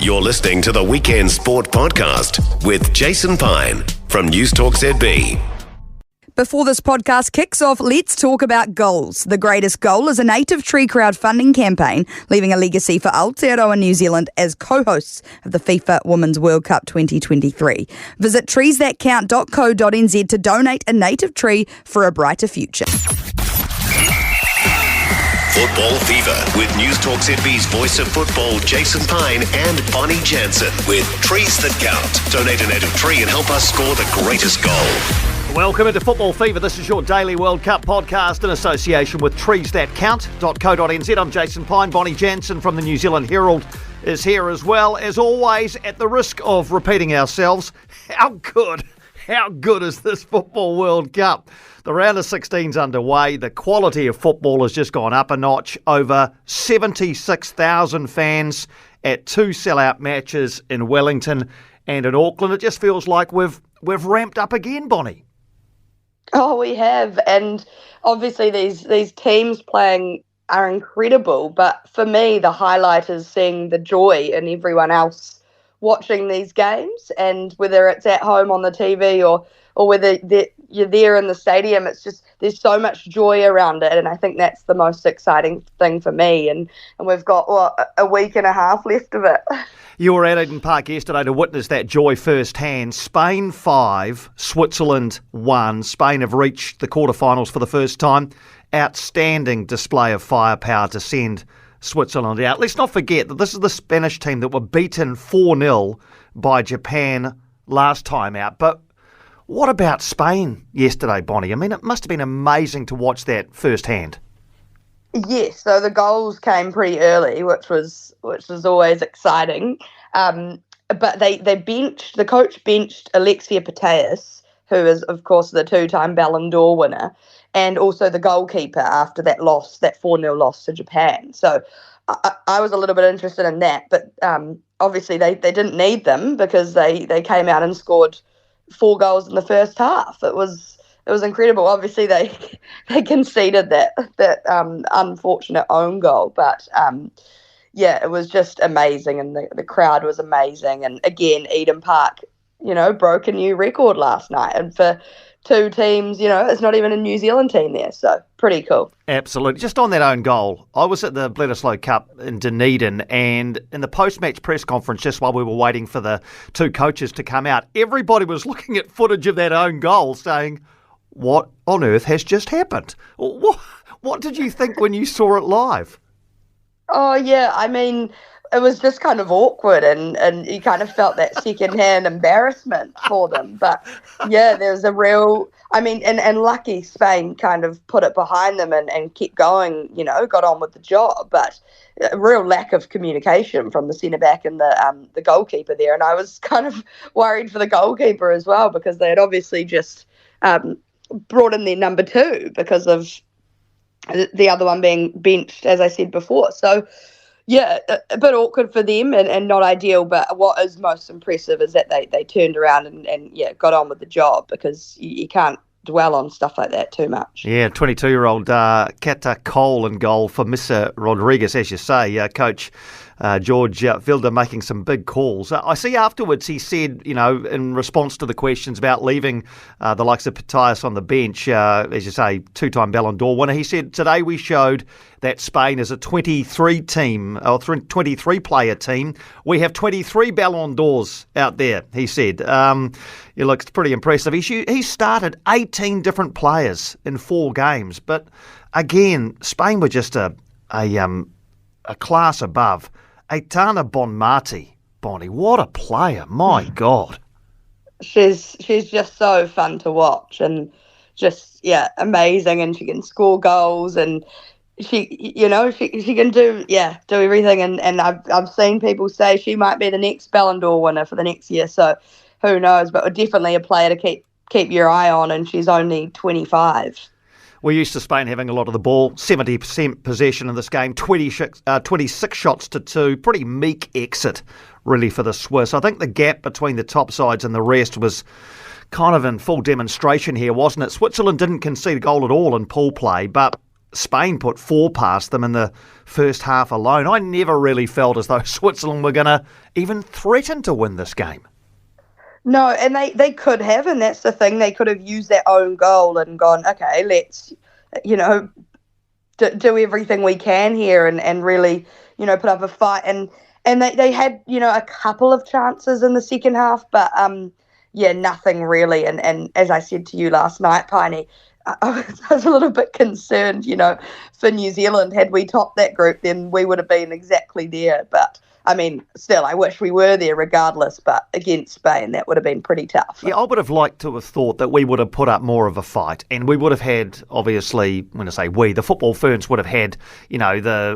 You're listening to the Weekend Sport Podcast with Jason Pine from News Talk ZB. Before this podcast kicks off, let's talk about goals. The Greatest Goal is a native tree crowdfunding campaign, leaving a legacy for Aotearoa New Zealand as co-hosts of the FIFA Women's World Cup 2023. Visit treesthatcount.co.nz to donate a native tree for a brighter future. Football Fever with News Talk ZB's voice of football, Jason Pine and Bonnie Jansen with Trees That Count. Donate a native tree and help us score the greatest goal. Welcome into Football Fever. This is your daily World Cup podcast in association with treesthatcount.co.nz. I'm Jason Pine. Bonnie Jansen from the New Zealand Herald is here as well. As always, at the risk of repeating ourselves, how good is this Football World Cup? The round of 16's underway. The quality of football has just gone up a notch. Over 76,000 fans at two sellout matches in Wellington and in Auckland. It just feels like we've ramped up again, Bonnie. Oh, we have. And obviously these teams playing are incredible. But for me, the highlight is seeing the joy in everyone else watching these games. And whether it's at home on the TV or whether you're there in the stadium, it's just there's so much joy around it. And I think that's the most exciting thing for me. And we've got, a week and a half left of it. You were at Eden Park yesterday to witness that joy firsthand. Spain 5, Switzerland 1. Spain have reached the quarterfinals for the first time. Outstanding display of firepower to send Switzerland out. Let's not forget that this is the Spanish team that were beaten 4-0 by Japan last time out. But what about Spain yesterday, Bonnie? I mean, it must have been amazing to watch that firsthand. Yes, so the goals came pretty early, which was always exciting. But the coach benched Alexia Putellas, who is of course the two-time Ballon d'Or winner, and also the goalkeeper after that 4-0 loss to Japan. So I was a little bit interested in that, but obviously they didn't need them because they came out and scored 4 goals in the first half. It was incredible. Obviously, they conceded that unfortunate own goal, but it was just amazing, and the crowd was amazing. And again, Eden Park, broke a new record last night, and for two teams, it's not even a New Zealand team there, so pretty cool. Absolutely. Just on that own goal, I was at the Bledisloe Cup in Dunedin, and in the post-match press conference, just while we were waiting for the two coaches to come out, everybody was looking at footage of that own goal saying, what on earth has just happened? What did you think when you saw it live? Oh, yeah, I mean, it was just kind of awkward, and you kind of felt that secondhand embarrassment for them. But, yeah, there's a real, and lucky Spain kind of put it behind them and kept going, got on with the job. But a real lack of communication from the centre-back and the goalkeeper there. And I was kind of worried for the goalkeeper as well, because they had obviously just brought in their number 2 because of the other one being benched, as I said before. So, yeah, a bit awkward for them and not ideal, but what is most impressive is that they turned around and got on with the job, because you can't dwell on stuff like that too much. Yeah, 22-year-old Kata Cole in goal for Missa Rodriguez, as you say. Coach George Vilda making some big calls. I see afterwards he said, in response to the questions about leaving the likes of Putellas on the bench, as you say, two-time Ballon d'Or winner, he said, today we showed that Spain is a 23-player team. We have 23 Ballon d'Ors out there, he said. It looks pretty impressive. He started 18 different players in 4 games. But again, Spain were just a class above. Aitana Bonmati, Bonnie, what a player, my God. She's just so fun to watch, and just, amazing, and she can score goals, and she can do everything, and I've seen people say she might be the next Ballon d'Or winner for the next year, so who knows, but definitely a player to keep your eye on, and she's only 25. We're used to Spain having a lot of the ball, 70% possession in this game, 26 shots to 2. Pretty meek exit, really, for the Swiss. I think the gap between the top sides and the rest was kind of in full demonstration here, wasn't it? Switzerland didn't concede a goal at all in pool play, but Spain put 4 past them in the first half alone. I never really felt as though Switzerland were going to even threaten to win this game. No, and they could have, and that's the thing. They could have used their own goal and gone, okay, let's, do everything we can here and really, put up a fight. And they had, a couple of chances in the second half, but, nothing really. And as I said to you last night, Piney, I was a little bit concerned, for New Zealand. Had we topped that group, then we would have been exactly there. But, I mean, still, I wish we were there regardless. But against Spain, that would have been pretty tough. Yeah, I would have liked to have thought that we would have put up more of a fight. And we would have had, obviously, when I say we, the football ferns would have had,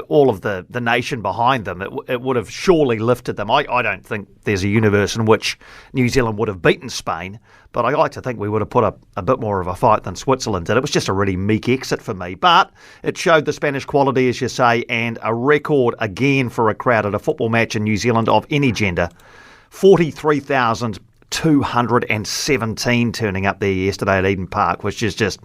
all of the nation behind them. It would have surely lifted them. I don't think there's a universe in which New Zealand would have beaten Spain. But I like to think we would have put up a bit more of a fight than Switzerland did. It was just a really meek exit for me. But it showed the Spanish quality, as you say, and a record again for a crowd at a football match in New Zealand of any gender. 43,217 turning up there yesterday at Eden Park, which is just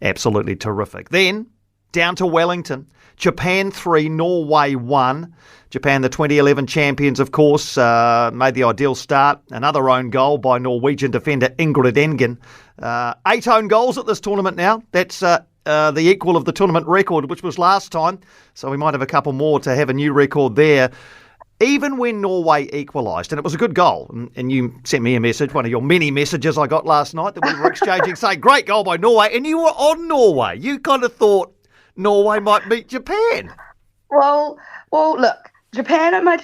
absolutely terrific. Then, down to Wellington. Japan 3, Norway 1. Japan, the 2011 champions, of course, made the ideal start. Another own goal by Norwegian defender Ingrid Engen. 8 own goals at this tournament now. That's the equal of the tournament record, which was last time. So we might have a couple more to have a new record there. Even when Norway equalised, and it was a good goal, and you sent me a message, one of your many messages I got last night that we were exchanging, saying, great goal by Norway, and you were on Norway. You kind of thought Norway might beat Japan. Well, look, Japan are my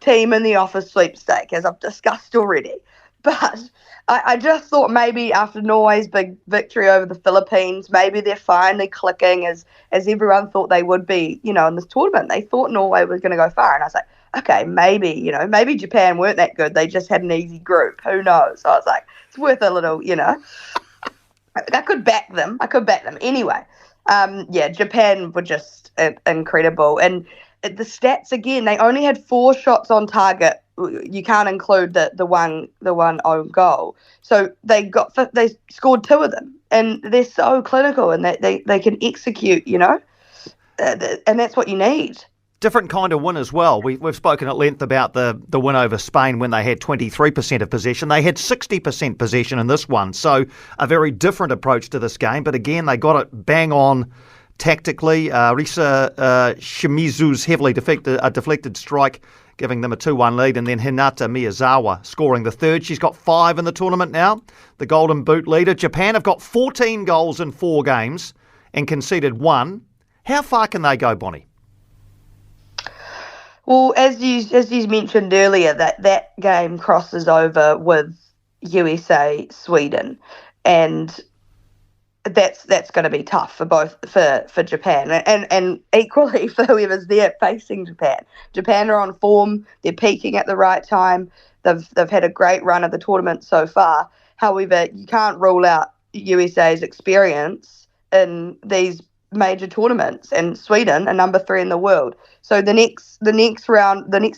team in the office sweepstake, as I've discussed already. But I just thought maybe after Norway's big victory over the Philippines, maybe they're finally clicking as everyone thought they would be, in this tournament. They thought Norway was going to go far. And I was like, okay, maybe Japan weren't that good. They just had an easy group. Who knows? So I was like, it's worth a little, I could back them. Anyway, Japan were just incredible. And the stats again, they only had 4 shots on target. You can't include the one own goal. So they scored 2 of them, and they're so clinical and they can execute, and that's what you need. Different kind of win as well. We've spoken at length about the win over Spain when they had 23% of possession. They had 60% possession in this one. So a very different approach to this game. But again, they got it bang on tactically. Risa Shimizu's heavily deflected strike, giving them a 2-1 lead, and then Hinata Miyazawa scoring the third. She's got 5 in the tournament now, the Golden Boot leader. Japan have got 14 goals in 4 games and conceded 1. How far can they go, Bonnie? Well, as you mentioned earlier, that game crosses over with USA Sweden, and that's going to be tough for Japan and equally for whoever's there facing Japan. Japan are on form; they're peaking at the right time. They've had a great run of the tournament so far. However, you can't rule out USA's experience in these major tournaments, and Sweden are number 3 in the world. So the next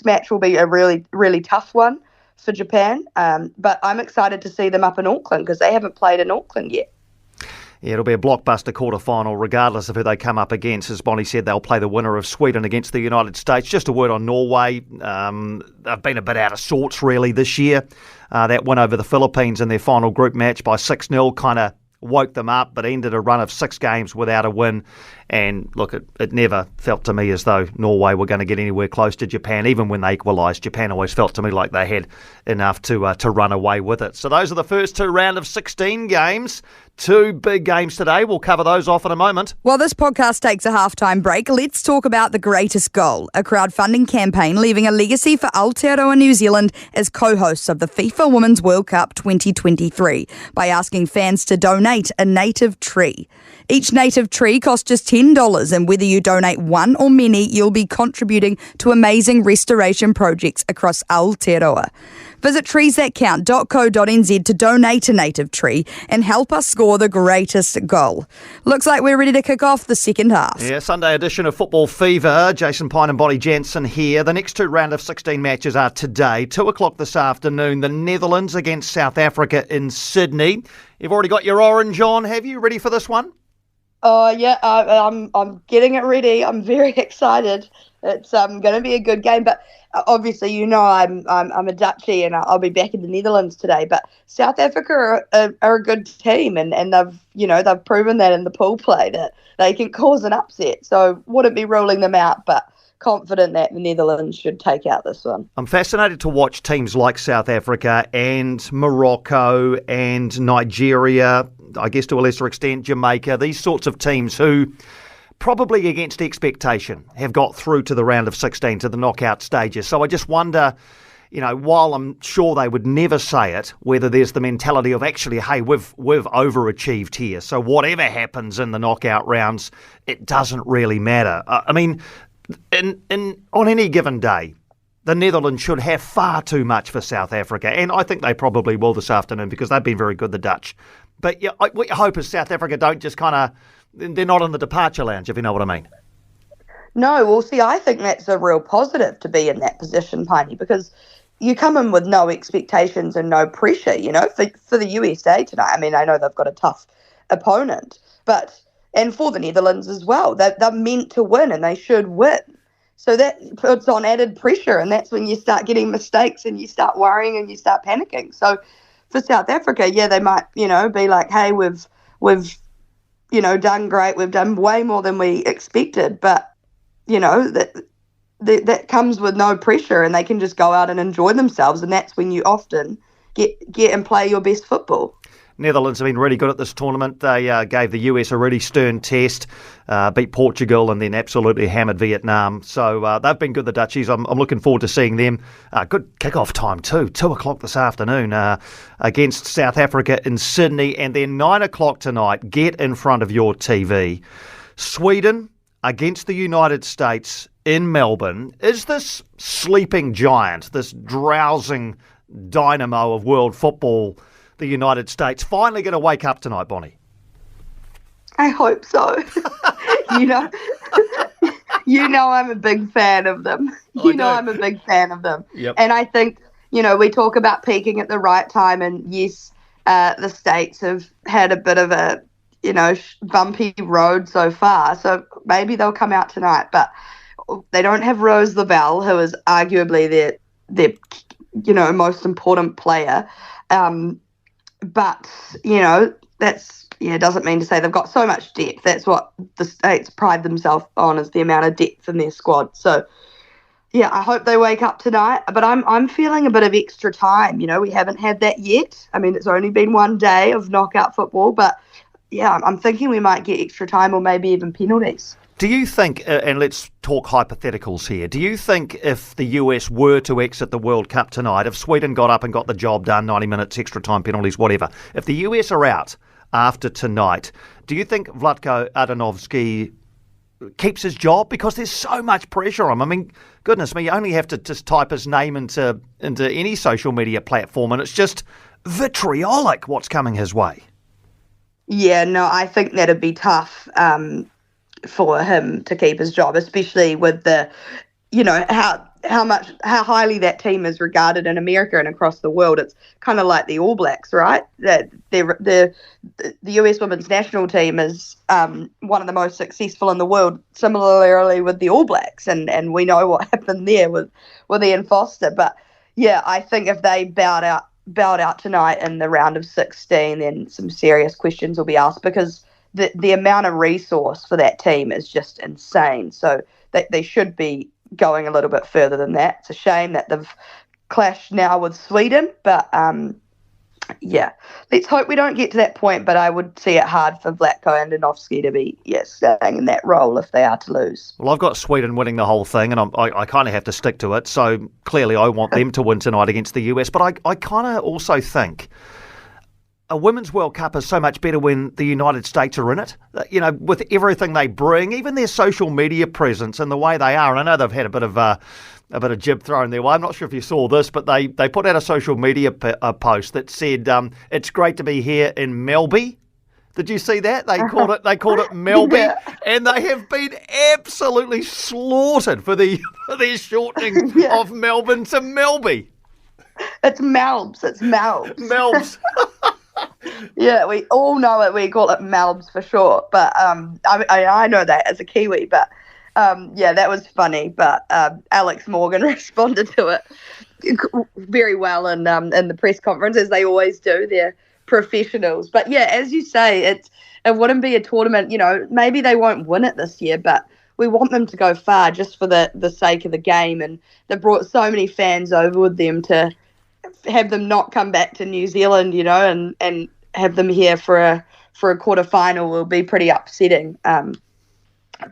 match will be a really, really tough one for Japan. But I'm excited to see them up in Auckland because they haven't played in Auckland yet. Yeah, it'll be a blockbuster quarterfinal regardless of who they come up against. As Bonnie said, they'll play the winner of Sweden against the United States. Just a word on Norway. They've been a bit out of sorts really this year. That win over the Philippines in their final group match by 6-0 kind of woke them up, but ended a run of 6 games without a win. And look, it never felt to me as though Norway were going to get anywhere close to Japan. Even when they equalised, Japan always felt to me like they had enough to run away with it. So those are the first 2 round of 16 games. 2 big games today. We'll cover those off in a moment. While this podcast takes a halftime break, let's talk about The Greatest Goal, a crowdfunding campaign leaving a legacy for Aotearoa New Zealand as co-hosts of the FIFA Women's World Cup 2023 by asking fans to donate a native tree. Each native tree costs just $10, and whether you donate one or many, you'll be contributing to amazing restoration projects across Aotearoa. Visit treesthatcount.co.nz to donate a native tree and help us score the greatest goal. Looks like we're ready to kick off the second half. Yeah, Sunday edition of Football Fever. Jason Pine and Bonnie Jansen here. The next 2 round of 16 matches are today. 2 o'clock this afternoon, the Netherlands against South Africa in Sydney. You've already got your orange on, have you? Ready for this one? Oh yeah, I'm getting it ready. I'm very excited. It's going to be a good game, but obviously I'm a Dutchie and I'll be back in the Netherlands today. But South Africa are a good team, and they've proven that in the pool play that they can cause an upset. So wouldn't be ruling them out, but confident that the Netherlands should take out this one. I'm fascinated to watch teams like South Africa and Morocco and Nigeria, I guess to a lesser extent Jamaica, these sorts of teams who probably against expectation have got through to the round of 16, to the knockout stages. So I just wonder, while I'm sure they would never say it, whether there's the mentality of actually, hey, we've overachieved here. So whatever happens in the knockout rounds, it doesn't really matter. I mean, on any given day, the Netherlands should have far too much for South Africa, and I think they probably will this afternoon because they've been very good, the Dutch. But yeah, what you hope is South Africa don't just they're not in the departure lounge, if you know what I mean. No, well, see, I think that's a real positive to be in that position, Piney, because you come in with no expectations and no pressure, for the USA tonight. I mean, I know they've got a tough opponent, and for the Netherlands as well. They're meant to win and they should win. So that puts on added pressure, and that's when you start getting mistakes and you start worrying and you start panicking. So for South Africa, yeah, they might, be like, hey, we've done great. We've done way more than we expected. But, that comes with no pressure and they can just go out and enjoy themselves. And that's when you often get and play your best football. Netherlands have been really good at this tournament. They gave the US a really stern test, beat Portugal and then absolutely hammered Vietnam. So they've been good, the Dutchies. I'm looking forward to seeing them. Good kick-off time too, 2 o'clock this afternoon against South Africa in Sydney. And then 9 o'clock tonight, get in front of your TV. Sweden against the United States in Melbourne. Is this sleeping giant, this drowsing dynamo of world football, the United States, finally going to wake up tonight, Bonnie? I hope so. I'm a big fan of them. I'm a big fan of them. Yep. And I think, we talk about peaking at the right time, and yes, the States have had a bit of a, bumpy road so far. So maybe they'll come out tonight, but they don't have Rose Lavelle, who is arguably their most important player. But, doesn't mean to say they've got so much depth. That's what the States pride themselves on, is the amount of depth in their squad. So, yeah, I hope they wake up tonight. But I'm feeling a bit of extra time. We haven't had that yet. I mean, it's only been one day of knockout football. But, yeah, I'm thinking we might get extra time or maybe even penalties. Do you think, and let's talk hypotheticals here, do you think if the US were to exit the World Cup tonight, if Sweden got up and got the job done, 90 minutes, extra time, penalties, whatever, if the US are out after tonight, do you think Vlatko Adanovski keeps his job? Because there's so much pressure on him. I mean, goodness me, you only have to just type his name into any social media platform and it's just vitriolic what's coming his way. Yeah, no, I think that'd be tough for him to keep his job, especially with the, how highly that team is regarded in America and across the world. It's kind of like the All Blacks, right? That the US women's national team is one of the most successful in the world. Similarly with the All Blacks, and we know what happened there with Ian Foster. But yeah, I think if they bowed out tonight in the round of 16, then some serious questions will be asked, because the amount of resource for that team is just insane. So they should be going a little bit further than that. It's a shame that they've clashed now with Sweden, but let's hope we don't get to that point. But I would see it hard for Vlatko Andonovski to be staying in that role if they are to lose. Well, I've got Sweden winning the whole thing, and I kind of have to stick to it. So clearly I want them to win tonight against the US. But I kind of also think a Women's World Cup is so much better when the United States are in it, with everything they bring, even their social media presence and the way they are. And I know they've had a bit of jib thrown their way. I'm not sure if you saw this, but they put out a social media post that said, it's great to be here in Melbourne. Did you see that? They called it Melbourne, yeah. And they have been absolutely slaughtered for their shortening of Melbourne to Melby. It's Melbs. It's Melbs. Melbs. Yeah, we all know it. We call it Melbs for short. But I know that as a Kiwi. But yeah, that was funny. But Alex Morgan responded to it very well in the press conference, as they always do. They're professionals. But yeah, as you say, it wouldn't be a tournament. You know, maybe they won't win it this year, but we want them to go far just for the sake of the game. And they've brought so many fans over with them to have them not come back to New Zealand, you know, and have them here for a quarter final will be pretty upsetting.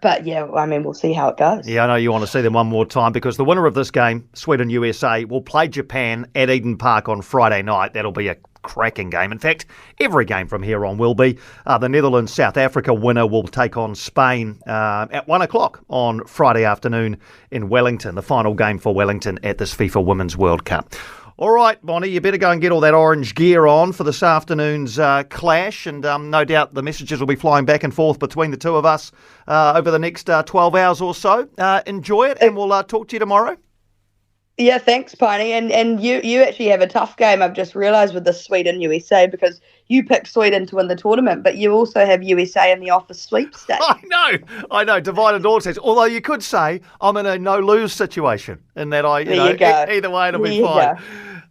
But yeah, I mean, we'll see how it goes. Yeah, I know you want to see them one more time, because the winner of this game, Sweden-USA, will play Japan at Eden Park on Friday night. That'll be a cracking game. In fact, every game from here on will be. The Netherlands-South Africa winner will take on Spain at 1 o'clock on Friday afternoon in Wellington, the final game for Wellington at this FIFA Women's World Cup. All right, Bonnie, you better go and get all that orange gear on for this afternoon's clash, and no doubt the messages will be flying back and forth between the two of us over the next 12 hours or so. Enjoy it, and we'll talk to you tomorrow. Yeah, thanks, Piney. And you actually have a tough game, I've just realised, with the Sweden-USA, because you picked Sweden to win the tournament, but you also have USA in the office sweepstakes. I know, divided all says. Although you could say I'm in a no-lose situation, in that either way it'll be fine.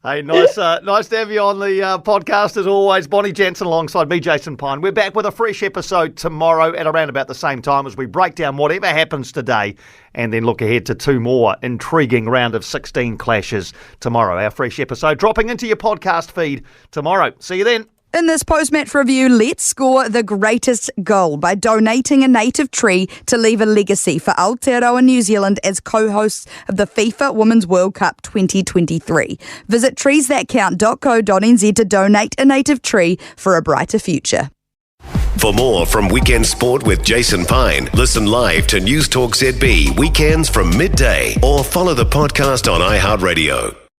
Hey, nice to have you on the podcast as always. Bonnie Jansen alongside me, Jason Pine. We're back with a fresh episode tomorrow at around about the same time as we break down whatever happens today and then look ahead to two more intriguing round of 16 clashes tomorrow. Our fresh episode dropping into your podcast feed tomorrow. See you then. In this post-match review, let's score the greatest goal by donating a native tree to leave a legacy for Aotearoa New Zealand as co-hosts of the FIFA Women's World Cup 2023. Visit treesthatcount.co.nz to donate a native tree for a brighter future. For more from Weekend Sport with Jason Pine, listen live to News Talk ZB weekends from midday or follow the podcast on iHeartRadio.